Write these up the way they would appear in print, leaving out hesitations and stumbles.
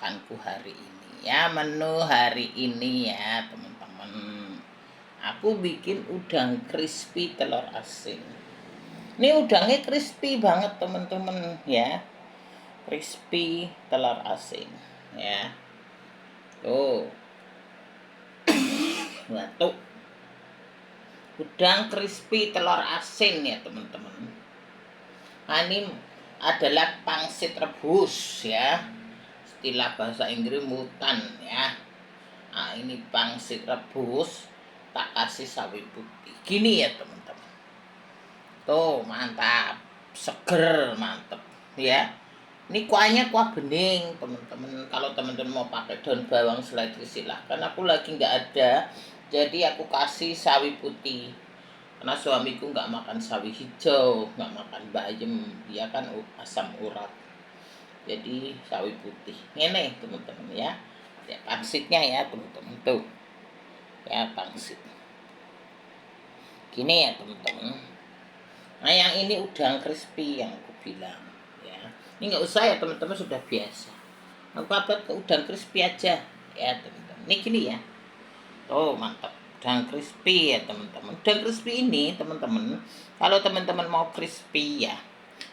masakanku hari ini ya. Menu hari ini ya teman-teman, aku bikin udang crispy telur asin. Ini udangnya crispy banget teman-teman ya, crispy telur asin ya. Tuh, tuh udang crispy telur asin ya teman-teman. Nah, ini adalah pangsit rebus ya, istilah bahasa Inggris mutan ya. Nah, ini pangsit rebus tak kasih sawi putih gini ya teman-teman. Tuh mantap, seger, mantep ya. Ini kuahnya kuah bening teman-teman. Kalau teman-teman mau pakai daun bawang seledri silahkan, aku lagi nggak ada, jadi aku kasih sawi putih karena suamiku nggak makan sawi hijau, nggak makan bayam, dia kan asam urat, jadi sawi putih ini teman-teman ya. Ya pangsitnya ya teman-teman, tuh ya pangsit gini ya teman-teman. Nah yang ini udang crispy yang aku bilang ya, ini nggak usah ya teman-teman, sudah biasa aku upload ke udang crispy aja ya teman-teman. Ini gini ya, tuh mantap udang crispy ya teman-teman. Udang crispy ini teman-teman, kalau teman-teman mau crispy ya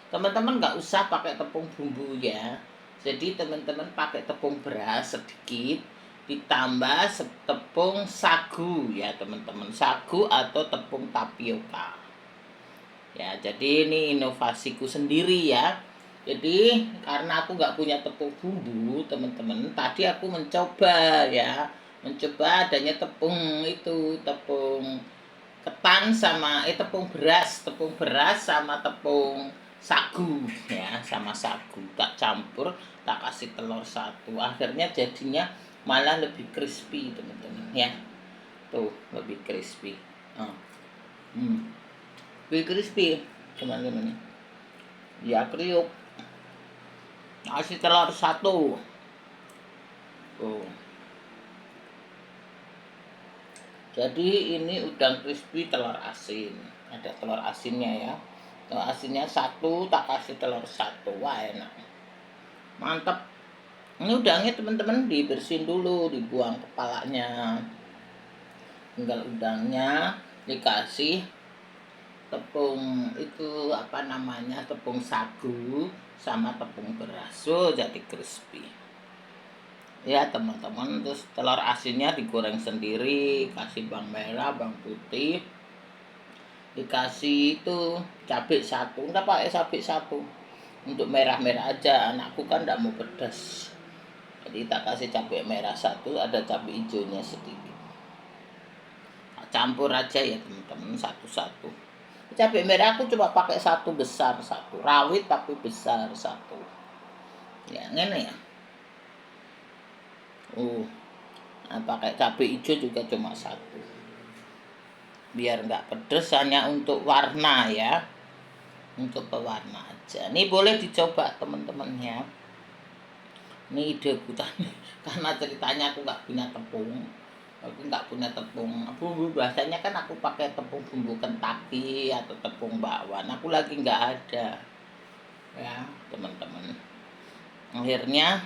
teman-teman nggak usah pakai tepung bumbu ya. Jadi teman-teman pakai tepung beras sedikit ditambah tepung sagu ya teman-teman, sagu atau tepung tapioka ya. Jadi ini inovasiku sendiri ya. Jadi karena aku nggak punya tepung bumbu teman-teman, tadi aku mencoba ya, mencoba adanya tepung itu, tepung ketan sama tepung beras sama tepung sagu ya, sama sagu tak campur, tak kasih telur satu, akhirnya jadinya malah lebih crispy teman-teman ya. Tuh lebih crispy, lebih crispy teman-teman ya. Kriuk kasih telur satu. Tuh, jadi ini udang crispy telur asin, ada telur asinnya ya. Telur asinnya satu, tak kasih telur satu, wah enak, mantap. Ini udangnya teman-teman dibersihin dulu, dibuang kepalanya, tinggal udangnya dikasih tepung itu apa namanya, tepung sagu sama tepung beras, so jadi crispy ya teman-teman. Terus telur asinnya digoreng sendiri, kasih bawang merah, bawang putih, dikasih itu cabai satu, enggak pakai cabai satu, untuk merah-merah aja, anakku kan enggak mau pedas, jadi tak kasih cabai merah satu, ada cabai hijaunya sedikit, campur aja ya teman-teman satu-satu. Cabai merah aku coba pakai satu besar, satu rawit tapi besar satu ya, ini ya. Nah, pakai cabai hijau juga cuma satu, biar nggak pedes, hanya untuk warna ya, untuk pewarna aja. Ini boleh dicoba teman-teman ya. Ini ide ku tadi karena ceritanya aku nggak punya tepung, bumbu biasanya kan aku pakai tepung bumbu Kentucky atau tepung bakwan, aku lagi nggak ada ya teman-teman. Akhirnya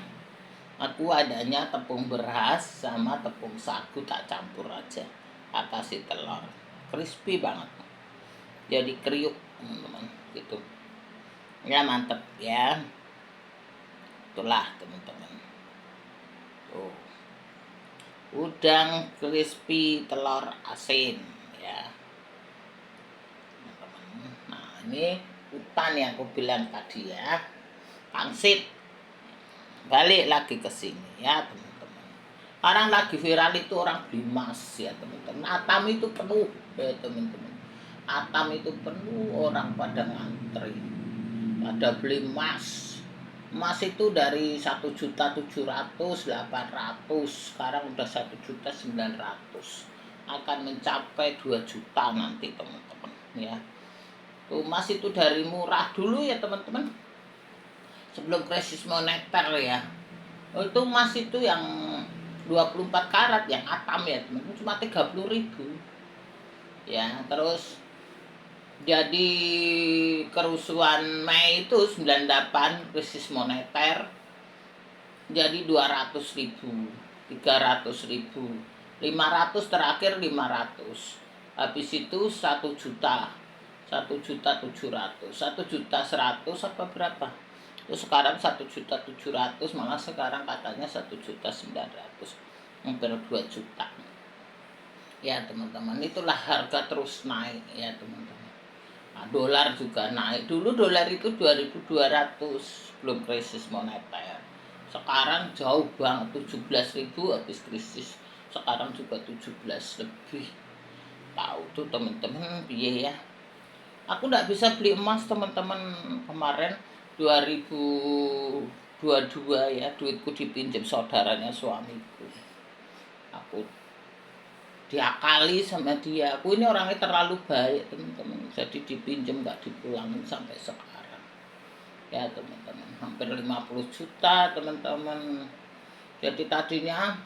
aku adanya tepung beras sama tepung sagu, tak campur aja, tak kasih telur, crispy banget, jadi kriuk teman-teman gitu ya, mantep ya. Itulah teman-teman, tuh udang crispy telur asin ya teman-teman. Nah ini utan yang aku bilang tadi ya, pangsit, balik lagi ke sini ya teman-teman. Sekarang lagi viral itu orang beli emas ya teman-teman. Atam itu penuh ya teman-teman, Atam itu penuh, orang pada ngantri, pada beli emas. Emas itu dari 1.700.800, sekarang udah 1.900.000, akan mencapai 2 juta nanti teman-teman ya. Tuh emas itu dari murah dulu ya teman-teman, sebelum krisis moneter ya. Itu emas itu yang 24 karat yang atam ya teman-teman, cuma 30.000 ya. Terus jadi kerusuhan Mei itu 98, krisis moneter, jadi 200.000, 300.000, 500, terakhir 500. Habis itu 1 juta, 1.700.000, 1.100.000 apa berapa? Terus sekarang 1.700.000, malah sekarang katanya 1.900.000, hampir 2 juta. Ya teman-teman, itulah harga terus naik ya teman-teman. Nah, dolar juga naik. Dulu dolar itu 2.200 belum krisis moneter. Sekarang jauh banget, 17.000 habis krisis. Sekarang juga 17 lebih. Tahu tuh teman-teman piye ya. Aku nggak bisa beli emas teman-teman. Kemarin 2022 ya, duitku dipinjam saudaranya suamiku. Aku diakali sama dia. Aku ini orangnya terlalu baik teman-teman, jadi dipinjam nggak dipulangin sampai sekarang ya teman-teman, hampir 50 juta teman-teman. Jadi tadinya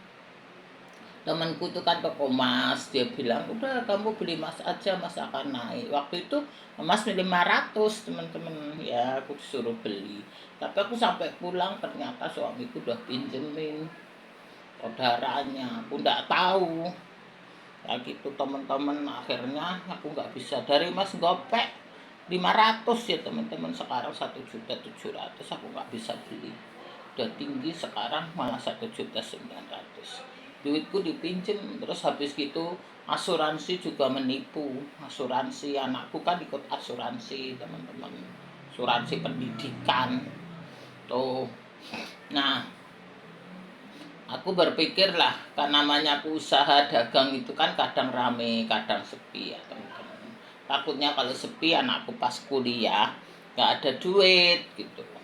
temanku tuh kan ke Komas, dia bilang udah kamu beli emas aja, emas akan naik. Waktu itu emas 500 teman-teman, ya aku disuruh beli, tapi aku sampai pulang ternyata suamiku udah pinjemin saudaranya, aku nggak tahu ya gitu teman-teman. Akhirnya aku nggak bisa, dari mas gopek 500 ya teman-teman, sekarang 1.700.000 aku nggak bisa beli, udah tinggi sekarang, malah 1.900.000. Duitku dipinjem, terus habis gitu asuransi juga menipu. Asuransi anakku kan ikut asuransi teman-teman, asuransi pendidikan tuh. Nah aku berpikir lah, kan namanya aku usaha dagang itu kan kadang rame, kadang sepi ya teman-teman. Takutnya kalau sepi anakku pas kuliah nggak ada duit gitu.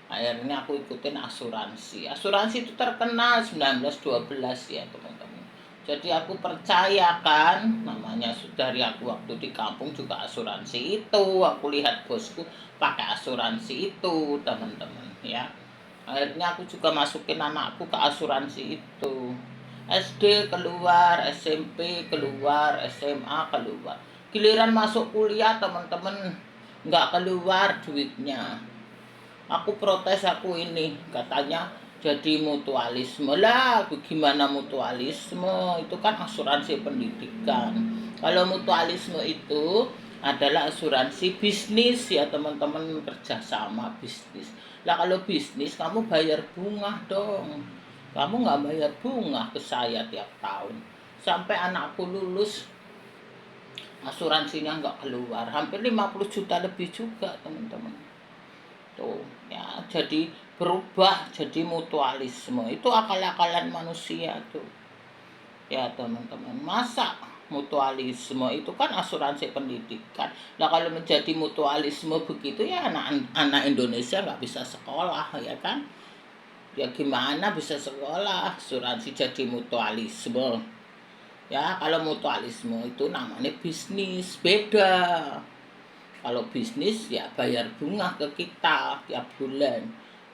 Akhirnya aku ikutin asuransi. Asuransi itu terkenal 1912 ya teman-teman. Jadi aku percaya kan, namanya dari aku waktu di kampung juga asuransi itu. Aku lihat bosku pakai asuransi itu teman-teman ya. Akhirnya aku juga masukin anakku ke asuransi itu. SD keluar, SMP keluar, SMA keluar. Giliran masuk kuliah teman-teman nggak keluar duitnya. Aku protes, aku ini katanya jadi mutualisme lah. Gimana mutualisme? Itu kan asuransi pendidikan. Kalau mutualisme itu adalah asuransi bisnis ya teman-teman, kerjasama bisnis. Lah kalau bisnis kamu bayar bunga dong. Kamu nggak bayar bunga ke saya tiap tahun. Sampai anakku lulus asuransinya nggak keluar. Hampir 50 juta lebih juga teman-teman. Tuh ya, jadi berubah jadi mutualisme. Itu akal-akalan manusia tuh ya teman-teman. Masa mutualisme itu kan asuransi pendidikan. Nah kalau menjadi mutualisme begitu ya anak-anak Indonesia nggak bisa sekolah ya kan. Ya gimana bisa sekolah, asuransi jadi mutualisme. Ya kalau mutualisme itu namanya bisnis, beda. Kalau bisnis ya bayar bunga ke kita tiap bulan.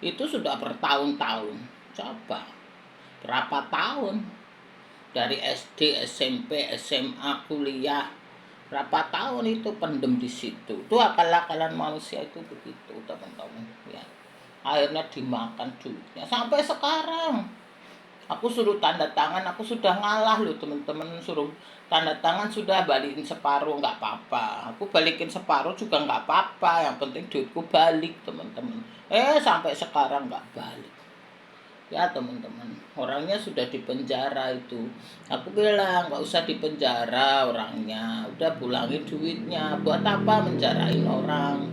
Itu sudah bertahun-tahun. Coba berapa tahun? Dari SD, SMP, SMA, kuliah. Berapa tahun itu pendem di situ. Itu akal-akalan manusia itu begitu, teman-teman. Ya. Akhirnya dimakan duitnya sampai sekarang. Aku suruh tanda tangan, aku sudah ngalah loh teman-teman, suruh tanda tangan sudah, balikin separuh nggak apa-apa. Aku balikin separuh juga nggak apa-apa, yang penting duitku balik teman-teman. Sampai sekarang nggak balik. Ya teman-teman, orangnya sudah di penjara itu. Aku bilang nggak usah di penjara orangnya, udah pulangin duitnya. Buat apa menjarain orang?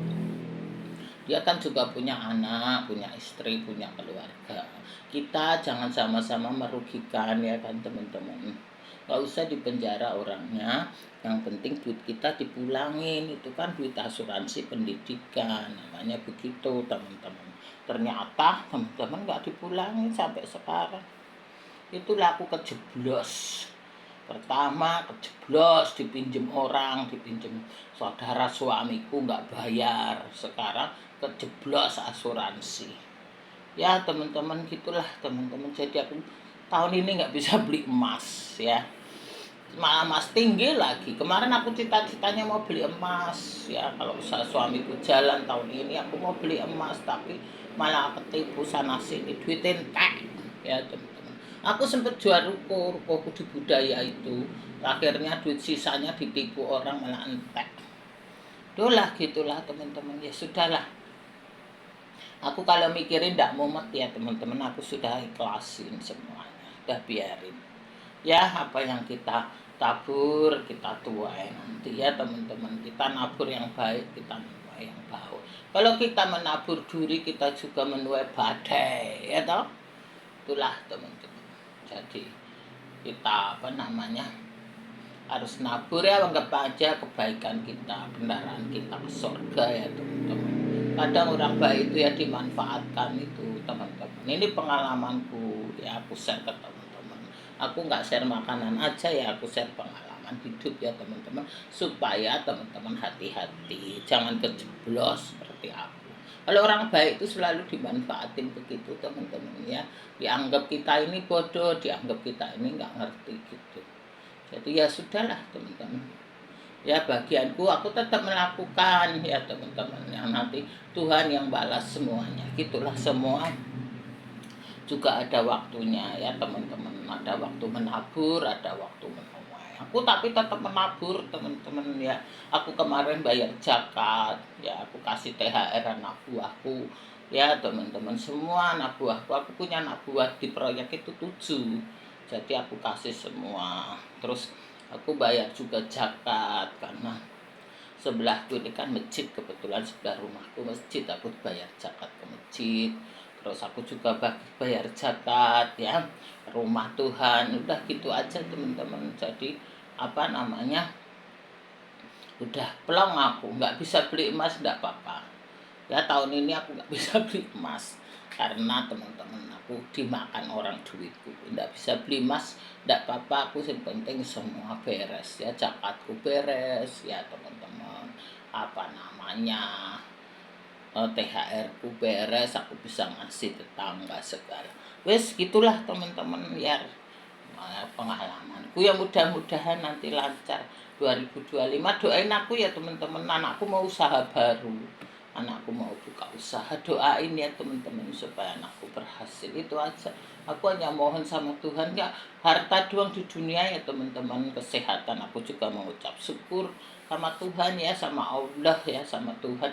Dia kan juga punya anak, punya istri, punya keluarga. Kita jangan sama-sama merugikan ya kan teman-teman. Gak usah dipenjara orangnya, yang penting duit kita dipulangin. Itu kan duit asuransi pendidikan, namanya begitu teman-teman. Ternyata teman-teman gak dipulangin sampai sekarang. Itulah aku kejeblos. Pertama kejeblos, dipinjem orang, dipinjem saudara suamiku nggak bayar. Sekarang kejeblos asuransi. Ya teman-teman gitulah teman-teman. Jadi aku tahun ini nggak bisa beli emas ya. malah emas tinggi lagi. Kemarin aku cita-citanya mau beli emas ya, kalau suamiku jalan tahun ini aku mau beli emas, tapi malah ketipu sana sini, duit entek ya teman-teman. Aku sempet jual rukoku di budaya itu, akhirnya duit sisanya ditipu orang malah entek. Itulah gitulah teman-teman, ya sudahlah. Aku kalau mikirin ndak mumet ya teman-teman, aku sudah ikhlasin semuanya, udah biarin. Ya apa yang kita tabur kita tuai nanti ya teman-teman. Kita nabur yang baik, kita menuai yang baik. Kalau kita menabur duri, kita juga menuai badai, ya toh. Itulah teman-teman. Jadi kita apa namanya, harus nabur ya, anggap aja kebaikan kita, kendaraan kita ke surga ya teman-teman. Kadang orang baik itu ya dimanfaatkan itu teman-teman. Ini pengalamanku ya, aku share ke teman-teman. Aku nggak share makanan aja ya, aku share pengalaman hidup ya teman-teman, supaya teman-teman hati-hati, jangan kejeblos seperti aku. Kalau orang baik itu selalu dimanfaatin begitu teman-teman ya, dianggap kita ini bodoh, dianggap kita ini nggak ngerti gitu. Jadi ya sudahlah teman-teman. Ya bagianku aku tetap melakukan ya teman-teman. Yang nanti Tuhan yang balas semuanya. Gitulah, semua juga ada waktunya ya teman-teman. Ada waktu menabur, ada waktu menuai. Aku tapi tetap menabur teman-teman ya. Aku kemarin bayar zakat ya, aku kasih THR anak buahku ya teman-teman. Semua anak buahku, aku punya anak buah di proyek itu 7. Jadi aku kasih semua. Terus aku bayar juga zakat, karena sebelahku ini kan masjid, kebetulan sebelah rumahku masjid, aku bayar zakat ke masjid. Terus aku juga bayar zakat ya, rumah Tuhan. Udah gitu aja teman-teman. Jadi apa namanya, udah pelong, aku nggak bisa beli emas, nggak apa-apa ya. Tahun ini aku nggak bisa beli emas karena teman-teman aku dimakan orang duitku, nggak bisa beli emas, nggak apa-apa. Aku yang penting semua beres ya, zakatku beres ya teman-teman. Apa namanya, THR ku beres, aku bisa ngasih tetangga segala. Wes gitulah teman-teman ya, pengalamanku ya. Mudah-mudahan nanti lancar 2025. Doain aku ya teman-teman, anakku mau usaha baru, anakku mau buka usaha. Doain ya teman-teman supaya anakku berhasil, itu aja. Aku hanya mohon sama Tuhan, ya harta doang di dunia ya teman-teman, kesehatan. Aku juga mengucap syukur sama Tuhan ya, sama Allah ya, sama Tuhan.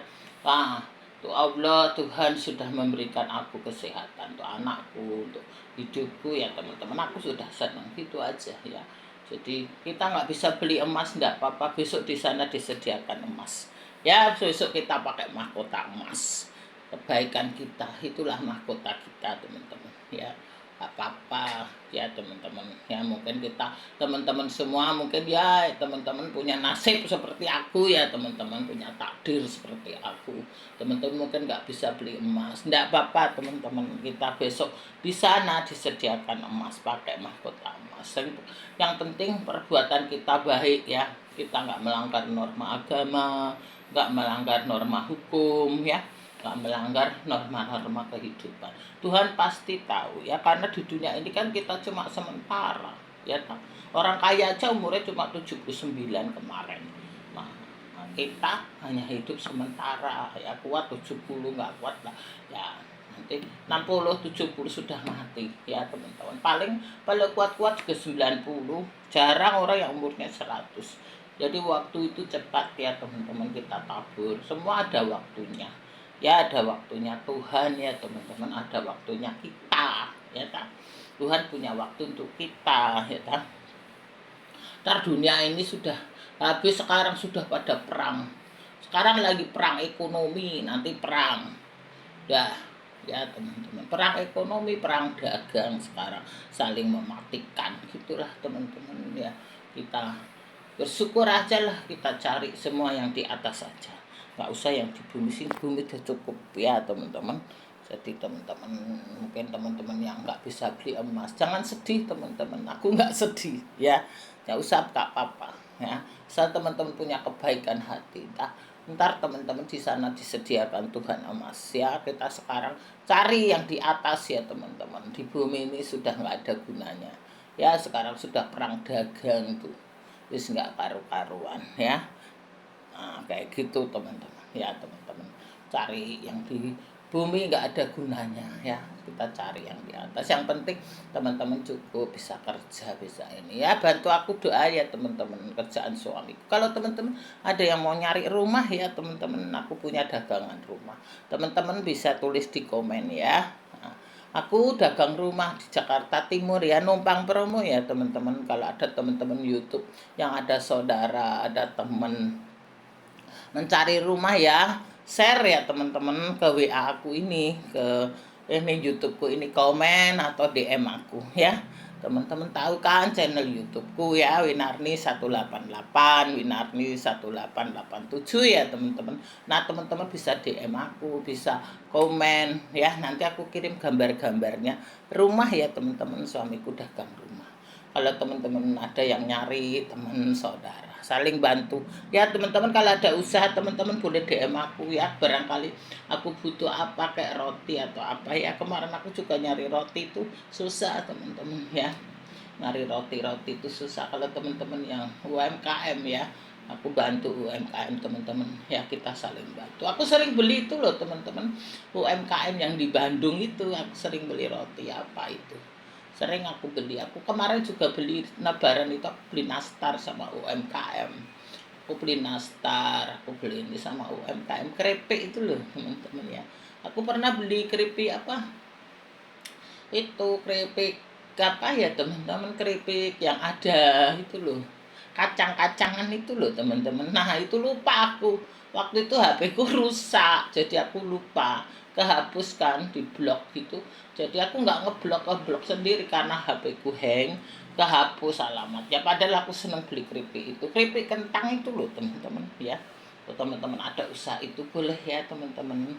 Tuh Allah, Tuhan sudah memberikan aku kesehatan, untuk anakku, untuk hidupku ya teman-teman. Aku sudah senang, gitu aja ya. Jadi kita nggak bisa beli emas, nggak apa-apa, besok di sana disediakan emas ya. Besok kita pakai mahkota emas. Kebaikan kita itulah mahkota kita teman-teman ya. Gak apa-apa ya teman-teman ya. Mungkin kita teman-teman semua, mungkin ya teman-teman punya nasib seperti aku ya teman-teman, punya takdir seperti aku. Teman-teman mungkin nggak bisa beli emas, nggak apa-apa teman-teman. Kita besok di sana disediakan emas, pakai mahkota emas. Yang penting perbuatan kita baik ya, kita nggak melanggar norma agama, nggak melanggar norma hukum ya, nggak melanggar norma-norma kehidupan. Tuhan pasti tahu ya, karena di dunia ini kan kita cuma sementara ya. Orang kaya aja umurnya cuma 79 kemarin. Nah, kita hanya hidup sementara ya. Kuat 70, nggak kuat lah ya, nanti 60 70 sudah mati ya teman-teman. Paling kuat-kuat juga 90. Jarang orang yang umurnya 100. Jadi waktu itu cepat ya teman-teman, kita tabur. Semua ada waktunya ya, ada waktunya Tuhan ya teman-teman, ada waktunya kita ya tak. Tuhan punya waktu untuk kita ya tak. Ntar dunia ini sudah habis, sekarang sudah pada perang. Sekarang lagi perang ekonomi, nanti perang dah ya teman-teman. Perang ekonomi, perang dagang sekarang, saling mematikan. Gitulah teman-teman ya. Kita bersyukur aja lah, kita cari semua yang di atas saja, nggak usah yang di bumi. Sini bumi udah cukup ya teman-teman. Jadi teman-teman, mungkin teman-teman yang nggak bisa beli emas, jangan sedih teman-teman. Aku nggak sedih ya, nggak usah, tak apa-apa ya. Asal teman-teman punya kebaikan hati, ntar teman-teman di sana disediakan Tuhan emas ya. Kita sekarang cari yang di atas ya teman-teman. Di bumi ini sudah nggak ada gunanya ya. Sekarang sudah perang dagang tuh wis nggak karu-karuan ya. Nah, kayak gitu teman-teman ya, teman-teman cari yang di bumi nggak ada gunanya ya, kita cari yang di atas. Yang penting teman-teman cukup bisa kerja, bisa ini ya. Bantu aku doa ya teman-teman, kerjaan suamiku. Kalau teman-teman ada yang mau nyari rumah ya teman-teman, aku punya dagangan rumah, teman-teman bisa tulis di komen ya. Nah, aku dagang rumah di Jakarta Timur ya, numpang promo ya teman-teman. Kalau ada teman-teman YouTube yang ada saudara, ada teman mencari rumah ya, share ya teman-teman ke WA aku ini, ke ini YouTubeku ini, komen atau DM aku ya. Teman-teman tahu kan channel YouTubeku ya, Winarni 188, Winarni 1887 ya teman-teman. Nah, teman-teman bisa DM aku, bisa komen ya. Nanti aku kirim gambar-gambarnya rumah ya teman-teman, suamiku dagang rumah. Kalau teman-teman ada yang nyari, teman saudara saling bantu ya teman-teman. Kalau ada usaha teman-teman boleh DM aku ya, barangkali aku butuh apa kayak roti atau apa ya. Kemarin aku juga nyari roti itu susah teman-teman ya, nyari roti itu susah. Kalau teman-teman yang UMKM ya, aku bantu UMKM teman-teman ya, kita saling bantu. Aku sering beli itu loh teman-teman, UMKM yang di Bandung itu aku sering beli roti apa itu, sering aku beli. Aku kemarin juga beli lebaran itu, aku beli nastar sama UMKM. Aku beli nastar, aku beli ini sama UMKM, keripik itu loh teman-teman ya. Aku pernah beli keripik apa itu, keripik apa ya teman-teman, keripik yang ada itu loh, kacang-kacangan itu loh teman-teman. Nah itu lupa aku, waktu itu HP ku rusak, jadi aku lupa, kehapuskan di blok gitu. Jadi aku nggak ngeblok sendiri karena HP ku hang, kehapus alamatnya. Padahal aku seneng beli keripik itu, keripik kentang itu loh teman-teman ya. Kalau teman-teman ada usaha itu boleh ya teman-teman.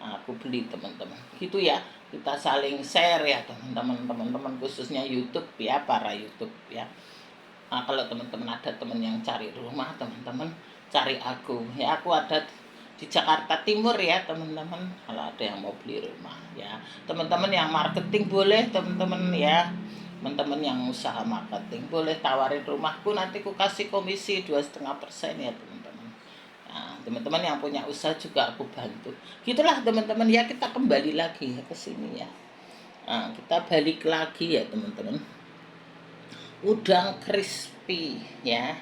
Nah, aku beli teman-teman gitu ya, kita saling share ya teman-teman, khususnya YouTube ya, para YouTube ya. Nah, kalau teman-teman ada teman yang cari rumah, teman-teman cari aku ya, aku ada di Jakarta Timur ya teman-teman. Kalau ada yang mau beli rumah ya, teman-teman yang marketing boleh teman-teman ya, teman-teman yang usaha marketing boleh tawarin rumahku, nanti aku kasih komisi 2,5% ya teman-teman. Nah, teman-teman yang punya usaha juga aku bantu. Gitulah teman-teman ya, kita kembali lagi ke sini ya. Nah, kita balik lagi ya teman-teman. Udang crispy ya.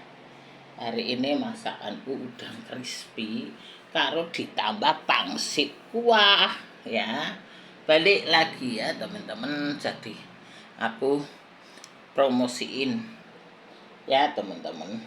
Hari ini masakanku udang crispy karo ditambah pangsit kuah ya. Balik lagi ya teman-teman. Jadi aku promosiin ya teman-teman,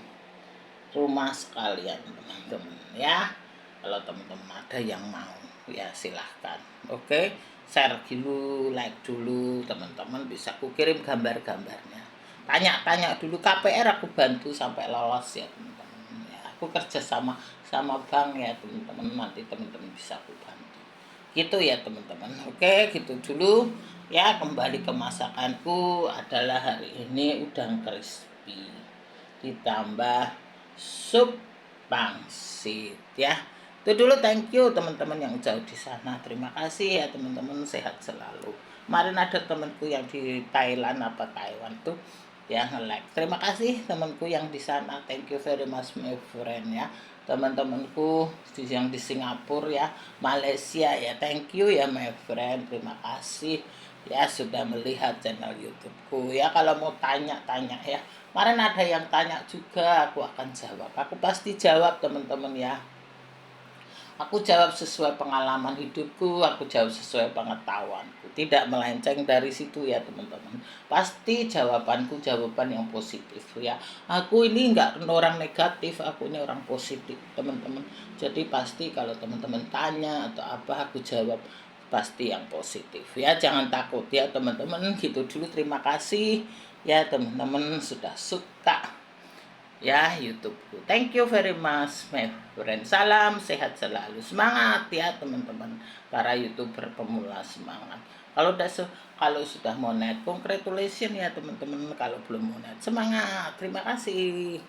rumah sekalian teman-teman ya. Kalau teman-teman ada yang mau ya silahkan, oke, share dulu, like dulu teman-teman. Bisa aku kirim gambarnya, tanya-tanya dulu KPR, aku bantu sampai lolos ya teman-teman ya. Aku kerja sama bank ya teman-teman, nanti teman-teman bisa aku bantu gitu ya teman-teman. Oke, gitu dulu ya. Kembali ke masakanku adalah hari ini udang crispy ditambah sup pangsit ya. Itu dulu, thank you teman-teman yang jauh di sana. Terima kasih ya teman-teman, sehat selalu. Kemarin ada temanku yang di Thailand apa Taiwan tuh yang nge-like. Terima kasih temanku yang di sana. Thank you very much my friend ya. Teman-temanku yang di Singapura ya, Malaysia ya. Thank you ya my friend. Terima kasih ya sudah melihat channel YouTubeku ya. Kalau mau tanya-tanya ya, kemarin ada yang tanya juga, aku akan jawab. Aku pasti jawab teman-teman ya. Aku jawab sesuai pengalaman hidupku, aku jawab sesuai pengetahuanku, tidak melenceng dari situ ya teman-teman. Pasti jawabanku jawaban yang positif ya. Aku ini enggak orang negatif, aku ini orang positif teman-teman. Jadi pasti kalau teman-teman tanya atau apa, aku jawab pasti yang positif ya. Jangan takut ya teman-teman. Gitu dulu, terima kasih ya teman-teman sudah suka ya YouTubeku. Thank you very much my friend. Salam sehat selalu, semangat ya teman-teman, para YouTuber pemula, semangat. Kalau sudah mau net, congratulations ya teman-teman. Kalau belum mau net, semangat. Terima kasih.